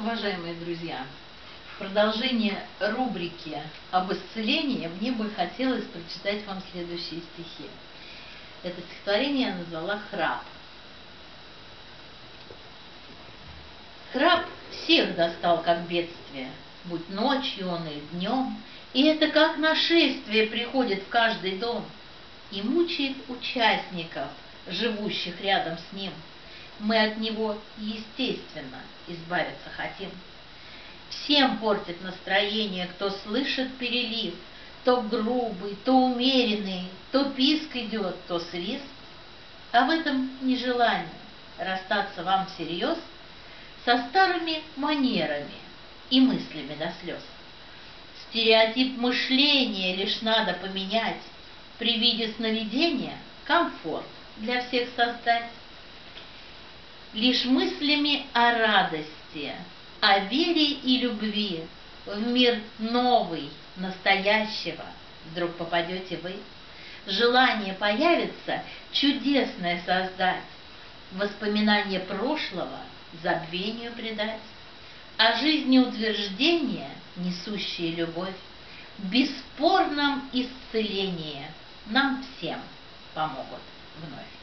Уважаемые друзья, в продолжение рубрики об исцелении мне бы хотелось прочитать вам следующие стихи. Это стихотворение я назвала «Храп». Храп всех достал как бедствие, будь ночью он или днем, и это как нашествие приходит в каждый дом и мучает участников, живущих рядом с ним. Мы от него, естественно, избавиться хотим. Всем портит настроение, кто слышит перелив, то грубый, то умеренный, то писк идет, то свист. А в этом нежелании расстаться вам всерьез со старыми манерами и мыслями до слез. Стереотип мышления лишь надо поменять, при виде сновидения комфорт для всех создать. Лишь мыслями о радости, о вере и любви в мир новый, настоящего вдруг попадете вы. Желание появится чудесное создать, воспоминания прошлого забвению предать, а жизнеутверждение, несущее любовь, в бесспорном исцелении нам всем помогут вновь.